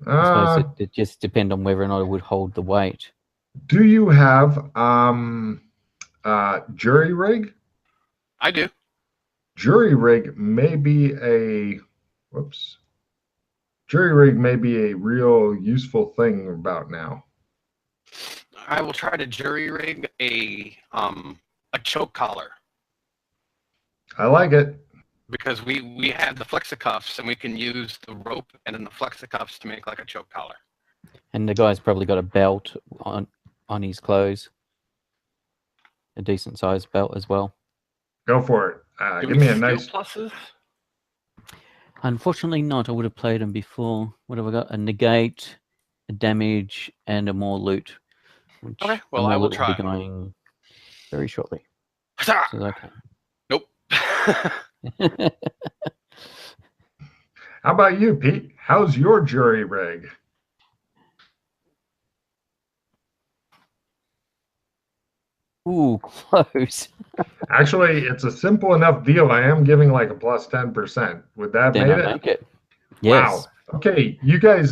I suppose it just depends on whether or not it would hold the weight. Do you have jury rig? I do. Jury rig may be a jury rig may be a real useful thing about now. I will try to jury rig a choke collar. I like it. Because we have the flexicuffs and we can use the rope and then the flexicuffs to make like a choke collar. And the guy's probably got a belt on his clothes. A decent sized belt as well. Go for it. Give me a nice pluses. Unfortunately not. I would have played them before. What have I got? A negate, a damage, and a more loot. Okay, well, I will try. Will be going very shortly. So okay. Nope. How about you, Pete? How's your jury rig? Ooh, close. Actually, it's a simple enough deal. I am giving like a plus 10%. Would that make it? Yes. Wow. Okay, you guys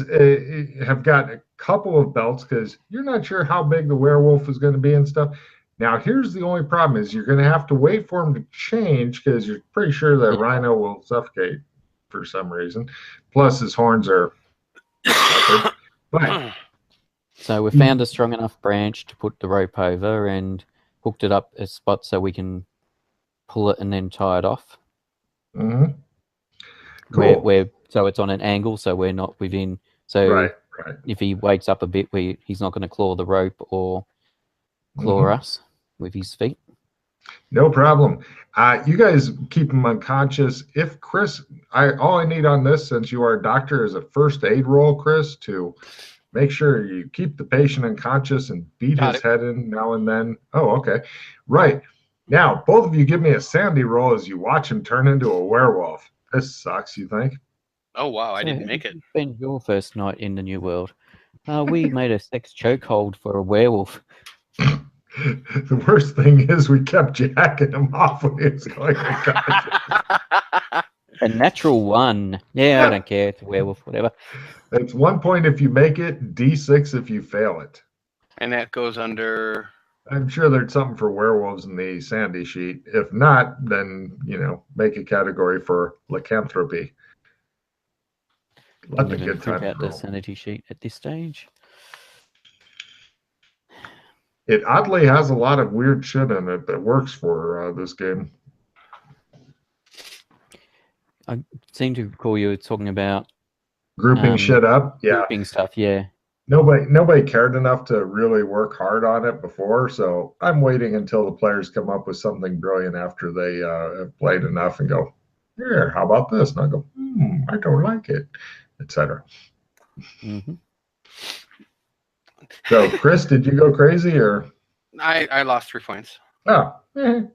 have got a couple of belts because you're not sure how big the werewolf is going to be and stuff. Now, here's the only problem is you're going to have to wait for him to change because you're pretty sure that rhino will suffocate for some reason. Plus, his horns are but so we found a strong enough branch to put the rope over and hooked it up a spot so we can pull it and then tie it off. Mm-hmm. Cool. So it's on an angle, so we're not within. So Right. if he wakes up a bit, he's not going to claw the rope or claw us with his feet. No problem. You guys keep him unconscious. If Chris, all I need on this, since you are a doctor, is a first aid roll, Chris, to make sure you keep the patient unconscious and beat his head in now and then. Oh, okay. Right. Now, both of you give me a sanity roll as you watch him turn into a werewolf. This sucks, you think? Oh, wow. I didn't make it. Spend your first night in the new world. We made a sex chokehold for a werewolf. The worst thing is we kept jacking him off when he was going unconscious. A natural 1. Yeah, I don't care. It's a werewolf, whatever. It's 1 point if you make it, D6 if you fail it. And that goes under... I'm sure there's something for werewolves in the sandy sheet. If not, then, make a category for lycanthropy. Let the good time out the sanity sheet at this stage. It oddly has a lot of weird shit in it that works for this game. I seem to recall you talking about grouping shit up. Yeah, grouping stuff. Yeah. Nobody cared enough to really work hard on it before, so I'm waiting until the players come up with something brilliant after they have played enough and go, here, how about this? And I go, I don't like it, etc. So, Chris, did you go crazy or? I lost 3 points. Oh,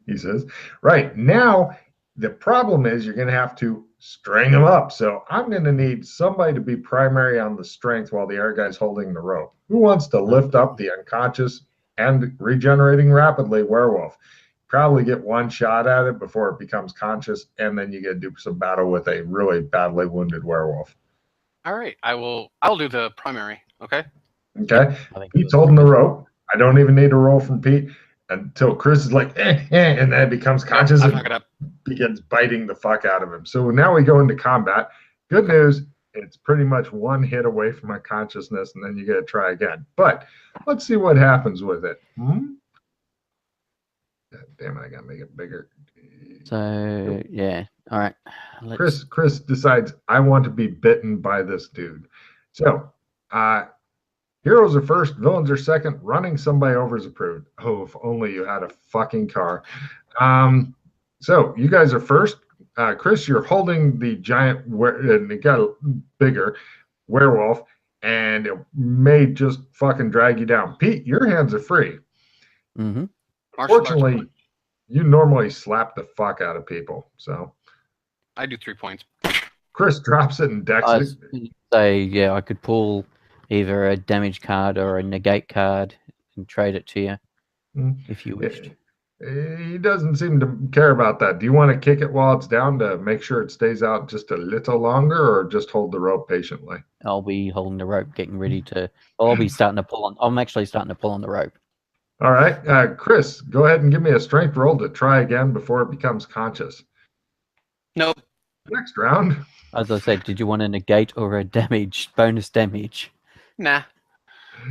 he says. Right. Now, the problem is you're going to have to string them up. So I'm going to need somebody to be primary on the strength while the other guy's holding the rope. Who wants to lift up the unconscious and regenerating rapidly werewolf? Probably get one shot at it before it becomes conscious, and then you get to do some battle with a really badly wounded werewolf. All right. I'll do the primary. Okay. Okay. Pete's holding the rope. I don't even need a roll from Pete until Chris is like, and then it becomes conscious and begins biting the fuck out of him. So now we go into combat. Good news, it's pretty much one hit away from unconsciousness, and then you get to try again. But let's see what happens with it. God damn it, I gotta make it bigger. So yeah, all right. Chris decides I want to be bitten by this dude. So heroes are first, villains are second, running somebody over is approved. Oh, if only you had a fucking car. So you guys are first. Chris, you're holding the giant, and it got bigger werewolf, and it may just fucking drag you down. Pete, your hands are free. Fortunately, you normally slap the fuck out of people. So I do 3 points. Chris drops it and decks it. Say, yeah, I could pull either a damage card or a negate card and trade it to you if you wished. He doesn't seem to care about that. Do you want to kick it while it's down to make sure it stays out just a little longer, or just hold the rope patiently? I'll be holding the rope, getting ready to. I'll be starting to pull on. I'm actually starting to pull on the rope. All right, Chris, go ahead and give me a strength roll to try again before it becomes conscious. Nope. Next round. As I said, did you want a negate or a bonus damage? Nah.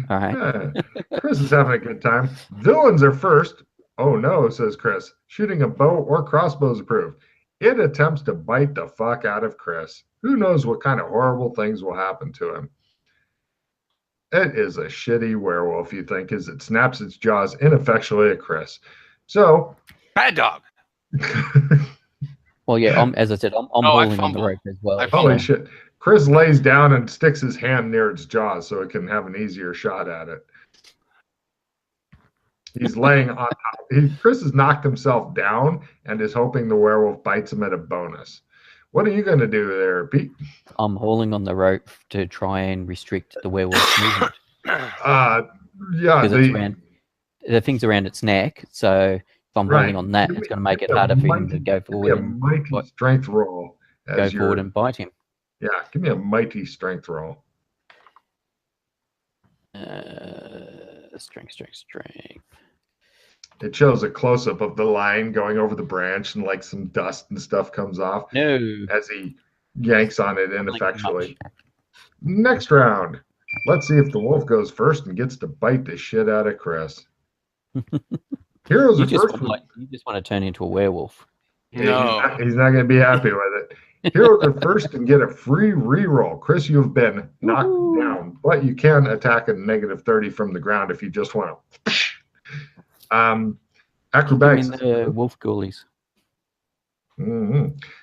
All right. Chris is having a good time. Villains are first. Oh no, says Chris. Shooting a bow or crossbow is approved. It attempts to bite the fuck out of Chris. Who knows what kind of horrible things will happen to him. It is a shitty werewolf, you think, as it snaps its jaws ineffectually at Chris. So. Bad dog. Well, yeah, as I said, I'm holding on the rope as well. Holy shit. Chris lays down and sticks his hand near its jaws so it can have an easier shot at it. He's laying on top. Chris has knocked himself down and is hoping the werewolf bites him at a bonus. What are you going to do there, Pete? I'm hauling on the rope to try and restrict the werewolf's movement. Yeah. Because the thing's around its neck, so if I'm holding on that, it's going to make it harder for him to go forward. Give me a mighty strength roll. Go forward and bite him. Yeah, give me a mighty strength roll. Strength. It shows a close-up of the line going over the branch, and like some dust and stuff comes off as he yanks on it ineffectually. Next round. Let's see if the wolf goes first and gets to bite the shit out of Chris. Heroes You are just first. want like you just want to turn into a werewolf. No. He's not going to be happy with it. Heroes are first and get a free reroll. Chris, you've been knocked down, but you can attack a -30 from the ground if you just want to. Acrobatics. Give me the wolf ghoulies.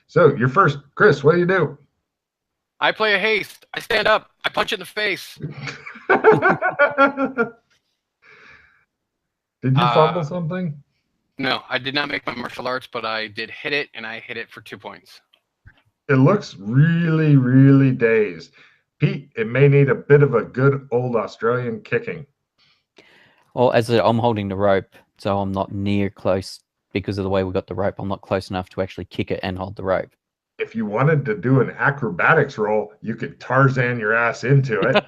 So you're first. Chris, what do you do? I play a haste. I stand up. I punch it in the face. Did you fumble something? No, I did not make my martial arts, but I did hit it, and I hit it for 2 points. It looks really, really dazed. Pete, it may need a bit of a good old Australian kicking. Well, I'm holding the rope, so I'm not near close because of the way we got the rope. I'm not close enough to actually kick it and hold the rope. If you wanted to do an acrobatics roll, you could Tarzan your ass into it.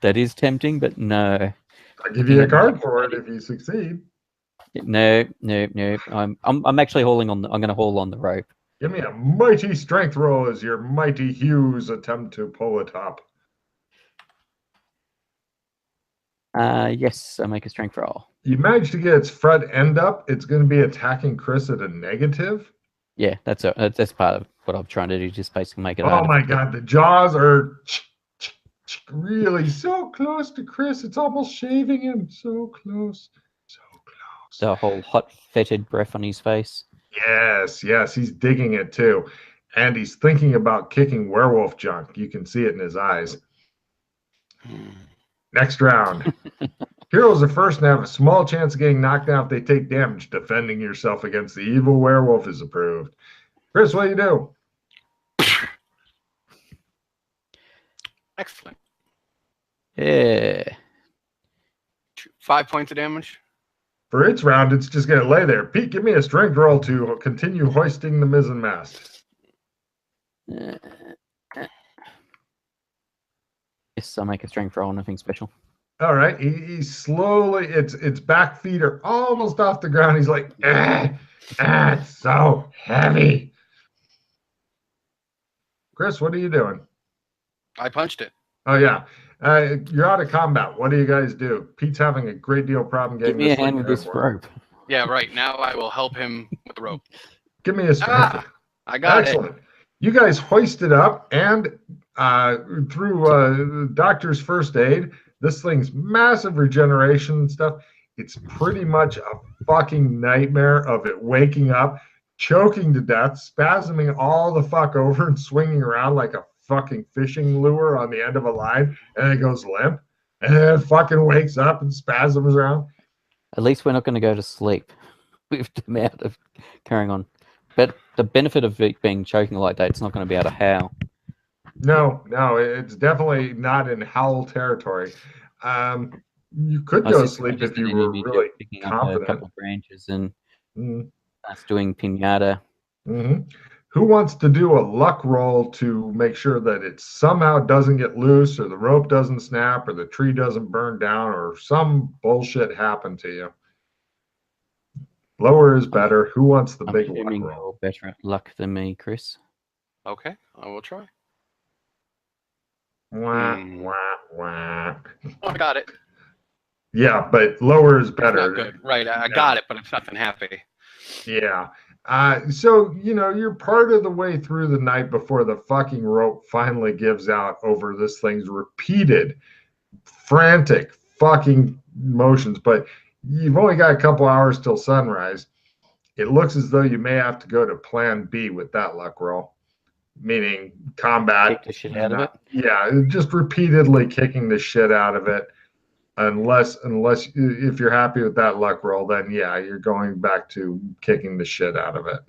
That is tempting, but no. I'll give you a card for it if you succeed. No. I'm actually hauling on. I'm going to haul on the rope. Give me a mighty strength roll as your mighty Hughes attempt to pull it up. Yes, I make a strength roll. You managed to get its front end up. It's going to be attacking Chris at a negative. Yeah, that's part of what I'm trying to do. Just basically make it. Oh my God, the jaws are really so close to Chris. It's almost shaving him. So close, so close. The whole hot, fetid breath on his face. Yes, he's digging it too. And he's thinking about kicking werewolf junk. You can see it in his eyes. Next round. Heroes are first and have a small chance of getting knocked down if they take damage. Defending yourself against the evil werewolf is approved. Chris, what do you do? Excellent. Yeah. 5 points of damage. For its round, it's just going to lay there. Pete, give me a strength roll to continue hoisting the mizzen mast. Yes, I'll make a strength roll, nothing special. All right. He's slowly, its back feet are almost off the ground. He's like, it's so heavy. Chris, what are you doing? I punched it. Oh, yeah. You're out of combat. What do you guys do? Pete's having a great deal of problem getting Give me a hand with this rope. Yeah, right. Now I will help him with the rope. Give me a strength. I got it. Excellent. You guys hoist it up, and through doctor's first aid, this thing's massive regeneration and stuff. It's pretty much a fucking nightmare of it waking up, choking to death, spasming all the fuck over and swinging around like a fucking fishing lure on the end of a line, and it goes limp, and then it fucking wakes up and spasms around. At least we're not going to go to sleep with the amount of carrying on. But the benefit of it being choking like that, it's not going to be able to howl. No, it's definitely not in howl territory. You could go to sleep if you were really picking confident. up a couple of branches and that's doing pinata. Who wants to do a luck roll to make sure that it somehow doesn't get loose, or the rope doesn't snap, or the tree doesn't burn down, or some bullshit happen to you? Lower is better. Who wants the big luck roll? You're better at luck than me, Chris. Okay, I will try. Wah, wah, wah. Oh, I got it. Yeah, but lower is better. Not good. Right, I got it, but it's nothing happy. Yeah. So, you're part of the way through the night before the fucking rope finally gives out over this thing's repeated, frantic fucking motions. But you've only got a couple hours till sunrise. It looks as though you may have to go to plan B with that luck roll, meaning combat. Kick the shit out of it? Yeah, just repeatedly kicking the shit out of it. Unless if you're happy with that luck roll, then yeah, you're going back to kicking the shit out of it.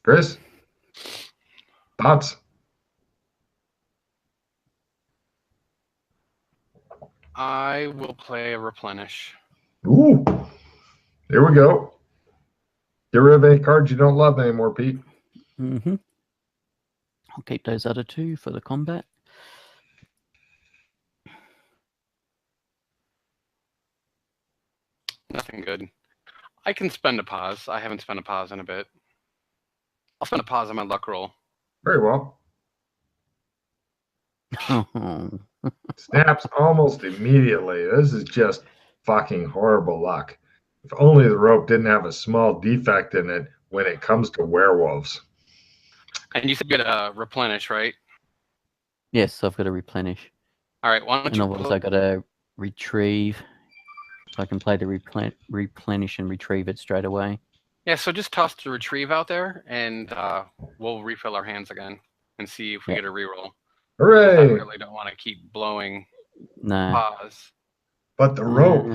Chris? Thoughts? I will play a replenish. Ooh. Here we go. Get rid of any cards you don't love anymore, Pete. I'll keep those other two for the combat. Nothing good. I can spend a pause. I haven't spent a pause in a bit. I'll spend a pause on my luck roll. Very well. Snaps almost immediately. This is just fucking horrible luck. If only the rope didn't have a small defect in it when it comes to werewolves. And you said you gotta replenish, right? Yes, I've got to replenish. All right, why don't And you I've also got to retrieve. So I can play to replenish and retrieve it straight away. Yeah, so just toss the retrieve out there, and we'll refill our hands again and see if we get a reroll. Hooray! I really don't want to keep blowing No. pause. But the rope.